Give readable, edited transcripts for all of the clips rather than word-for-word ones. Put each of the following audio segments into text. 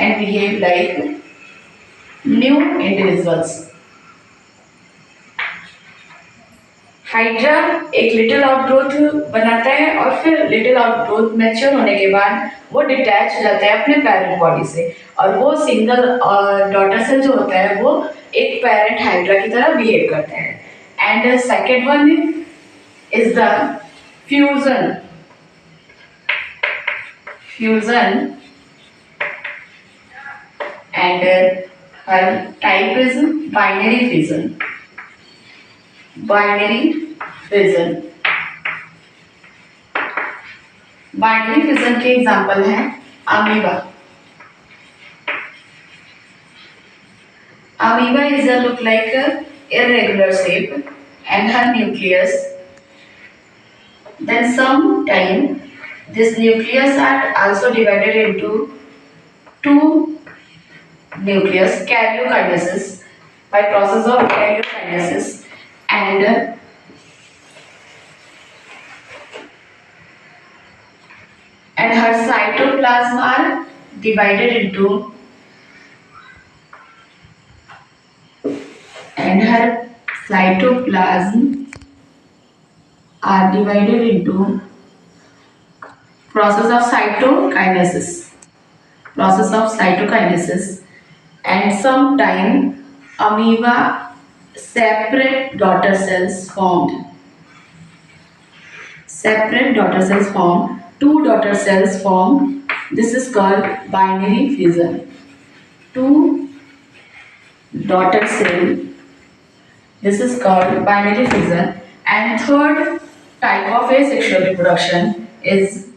and behave like new individuals. Hydra एक little outgrowth बनाता है और फिर लिटिल आउटग्रोथ मैच्योर होने के बाद वो डिटैच हो जाता है अपने पेरेंट बॉडी से, और वो सिंगल डॉटर सेल जो होता है वो एक पेरेंट हाइड्रा की तरह बिहेव करता है. And second one is the fusion. Fusion and her type is binary fission. Binary fission. Binary fission के एग्जाम्पल हैं amoeba. Amoeba is a look like a irregular shape and her nucleus. Then sometime this nucleus are also divided into two nucleus karyokinesis by process of karyokinesis, and her cytoplasm are divided into process of cytokinesis. And sometime amoeba separate daughter cells formed. Two daughter cells form. This is called binary fission. Two daughter cell. This is called binary fission. And third type of asexual reproduction is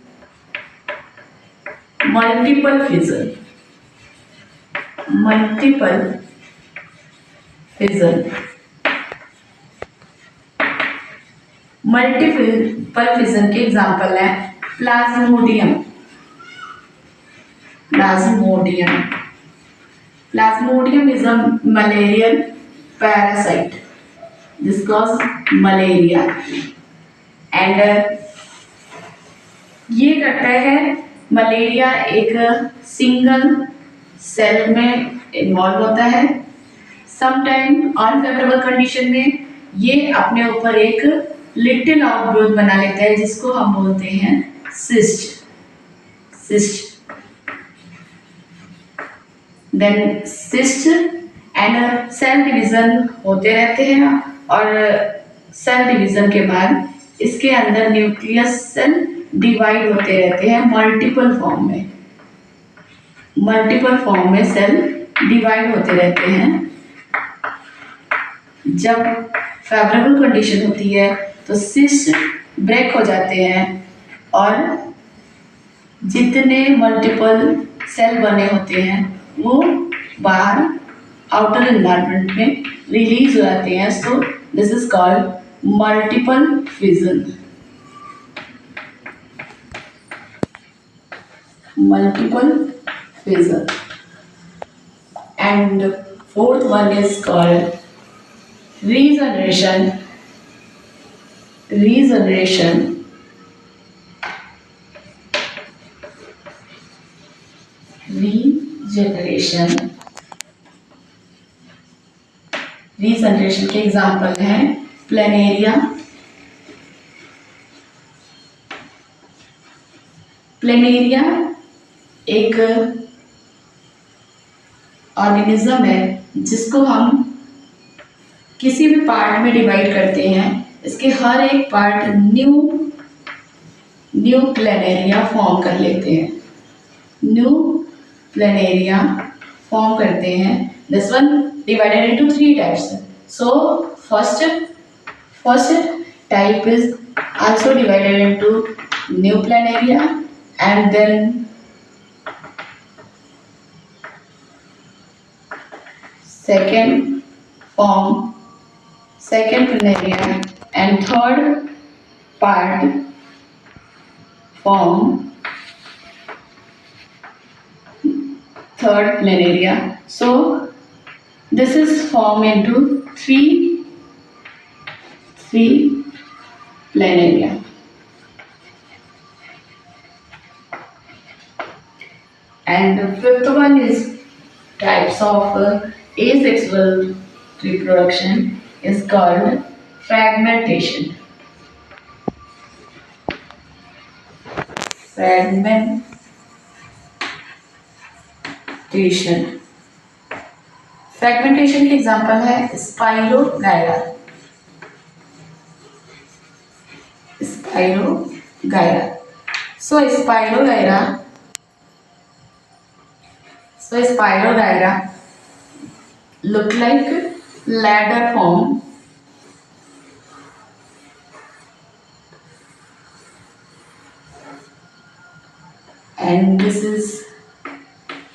multiple fission. Multiple fission के example है Plasmodium. Plasmodium is a malarial parasite. This causes malaria. And ये करता है malaria एक single cell में involve होता है. Sometime unfavourable condition में ये अपने ऊपर एक लिटिल आउटग्रोथ बना लेता है जिसको हम बोलते हैं cyst. Then cyst and cell division होते रहते हैं, और सेल डिवीजन के बाद इसके अंदर न्यूक्लियस सेल डिवाइड होते रहते हैं मल्टीपल फॉर्म में सेल डिवाइड होते रहते हैं. जब फेवरेबल कंडीशन होती है तो सिस्ट ब्रेक हो जाते हैं और जितने मल्टीपल सेल बने होते हैं वो बाहर आउटर एनवायरनमेंट में रिलीज हो जाते हैं. So this is called multiple fission. And fourth one is called regeneration. Regeneration के एग्जाम्पल हैं प्लेनेरिया. प्लेनेरिया एक ऑर्गेनिज्म है जिसको हम किसी भी पार्ट में डिवाइड करते हैं. इसके हर एक पार्ट न्यू प्लेनेरिया फॉर्म कर लेते हैं. This one divided into three types. So first type is also divided into new planaria, and then second planaria, and third part form third planaria. So this is formed into three planaria. And the fifth one is types of asexual reproduction is called fragmentation. Fragmentation. Fragmentation के example है spirogyra. Spirogyra so spirogyra spirogyra look like ladder form and this is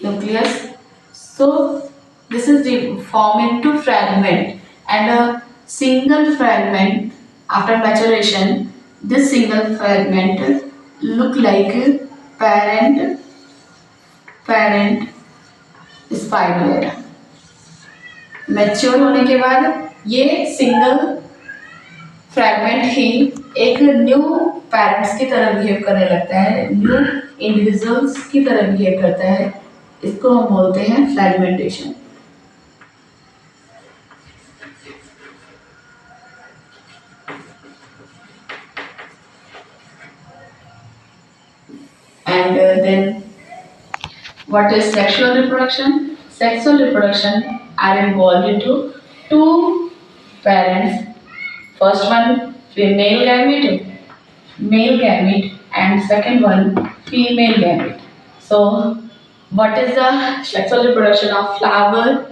nucleus. So this is formed into fragment and a single fragment after maturation. This single fragment look like parent spirogyra. Mature होने के बाद ये single fragment ही एक new parents की तरह behave करने लगता है, न्यू इंडिविजुअल्स की तरह बिहेव करता है। इसको हम बोलते हैं fragmentation. And then what is sexual reproduction? Sexual reproduction are involved into two parents. First one male gamete, and second one female gamete. So, what is the sexual reproduction of flower